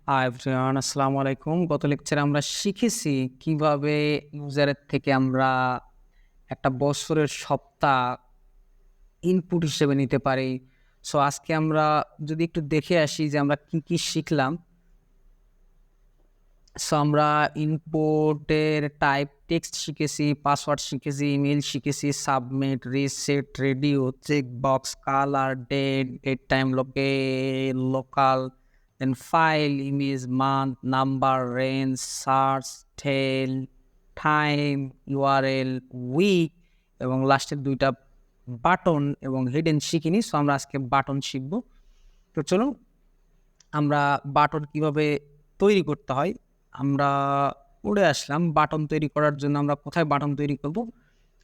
Hi everyone, আসসালামু আলাইকুম। গত লেকচারে আমরা শিখেছি কিভাবে ইউজারের থেকে আমরা একটা বছরের সপ্তাহ ইনপুট হিসেবে নিতে পারি। সো আজকে আমরা যদি একটু দেখে আসি যে আমরা কি শিখলাম। সো আমরা ইনপুটের টাইপ টেক্সট শিখেছি, পাসওয়ার্ড শিখেছি, ইমেল শিখেছি, submit, reset, radio, check box, colour, date time, local, then file, image, month, number, range, search, tel, time, URL, week এবং লাস্টের দুইটা বাটন এবং হিডেন শিখিনি। সো আমরা আজকে বাটন শিখব। তো চলুন আমরা বাটন কিভাবে তৈরি করতে হয় আমরা উড়ে আসলাম। বাটন তৈরি করার জন্য আমরা কোথায় বাটন তৈরি করব?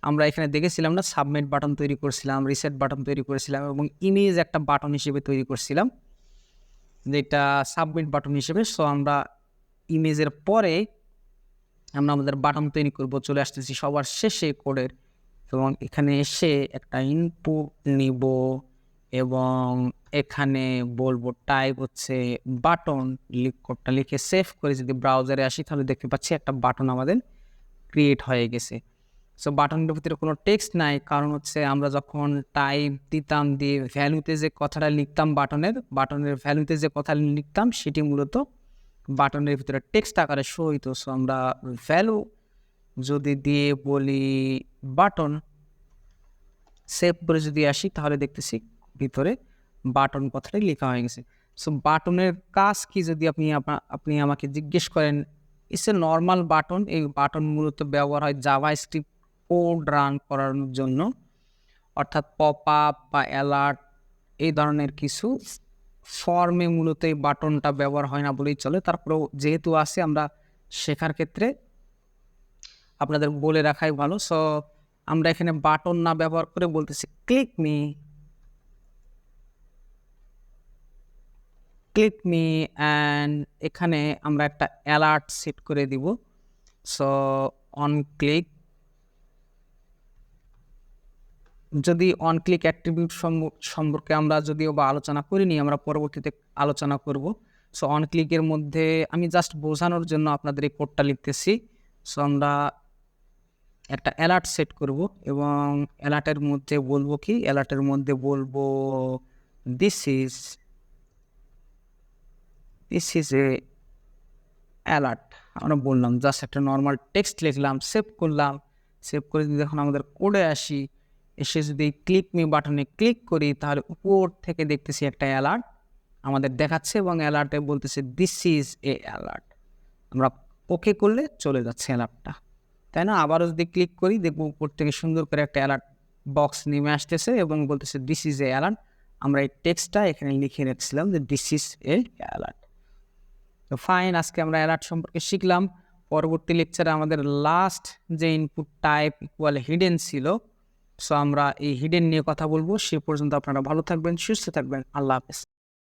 আমরা এখানে দেখেছিলাম না, সাবমিট বাটন তৈরি করছিলাম, রিসেট বাটন তৈরি করেছিলাম এবং ইমেজ একটা বাটন হিসেবে তৈরি করছিলাম, যেটা সাবমিট বাটন হিসেবে। সো আমরা ইমেজের পরে আমরা আমাদের বাটন তৈরি করব। চলে আসতেছি সবার শেষে কোডের এবং এখানে এসে একটা ইনপুট নিব এবং এখানে বলবো টাইপ হচ্ছে বাটন। কোডটা লিখে সেভ করে যদি ব্রাউজারে আসি তাহলে দেখতে পাচ্ছি একটা বাটন আমাদের ক্রিয়েট হয়ে গেছে। সো বাটনের ভিতরে কোনো টেক্সট নাই, কারণ হচ্ছে আমরা যখন টাইপ দিতাম দিয়ে ভ্যালুতে যে কথাটা লিখতাম বাটনের ভ্যালুতে যে কথা লিখতাম সেটি মূলত বাটনের ভিতরে টেক্সট আকারে শো হইতো। সো আমরা ভ্যালু যদি দিয়ে বলি বাটন, সেভ করে যদি আসি তাহলে দেখতেছি ভিতরে বাটন কথাটাই লেখা হয়ে গেছে। সো বাটনের কাজ কি যদি আপনি আমাকে জিজ্ঞেস করেন, ইটস এ নর্মাল বাটন। এই বাটন মূলত ব্যবহার হয় জাভাস্ক্রিপ্ট কোড রান করানোর জন্য, অর্থাৎ পপ আপ বা অ্যালার্ট এই ধরনের কিছু ফর্মে মূলত এই বাটনটা ব্যবহার হয় না বলেই চলে। তারপরেও যেহেতু আছে আমরা শেখার ক্ষেত্রে আপনাদের বলে রাখাই ভালো। সো আমরা এখানে বাটন না ব্যবহার করে বলতেছি ক্লিক মি অ্যান্ড এখানে আমরা একটা অ্যালার্ট সেট করে দিব। সো অন ক্লিক, যদি অন ক্লিক অ্যাট্রিবিউট সম্পর্কে আমরা যদিও বা আলোচনা করিনি, আমরা পরবর্তীতে আলোচনা করব। সো অন ক্লিকের মধ্যে আমি জাস্ট বোঝানোর জন্য আপনাদের এই কোডটা লিখতেছি। সো আমরা একটা অ্যালার্ট সেট করব এবং অ্যালার্টের মধ্যে বলবো কি, অ্যালার্টের মধ্যে বলবো দিস ইজ এ অ্যালার্ট। আমরা বললাম জাস্ট একটা নর্মাল টেক্সট লিখলাম, সেভ করলাম। সেভ করে যদি এখন আমাদের কোডে আসি, এসে যদি ক্লিক মি বাটনে ক্লিক করি তাহলে উপর থেকে দেখতেছি একটা অ্যালার্ট আমাদের দেখাচ্ছে এবং অ্যালার্টে বলতেছে দিস ইজ এ অ্যালার্ট। আমরা ওকে করলে চলে যাচ্ছে অ্যালার্টটা, তাই না? আবারও যদি ক্লিক করি দেখবো উপর থেকে সুন্দর করে একটা অ্যালার্ট বক্স নেমে আসতেছে এবং বলতেছে দিস ইজ এ অ্যালার্ট। আমরা এই টেক্সটটা এখানে লিখে রাখছিলাম যে দিস ইজ এ অ্যালার্ট। তো ফাইন, আজকে আমরা অ্যালার্ট সম্পর্কে শিখলাম। পরবর্তী লেকচারে আমাদের লাস্ট যে ইনপুট টাইপ ইকুয়াল হিডেন ছিল, সো আমরা এই হিডেন নিয়ে কথা বলবো। সে পর্যন্ত আপনারা ভালো থাকবেন, সুস্থ থাকবেন। আল্লাহ হাফেজ।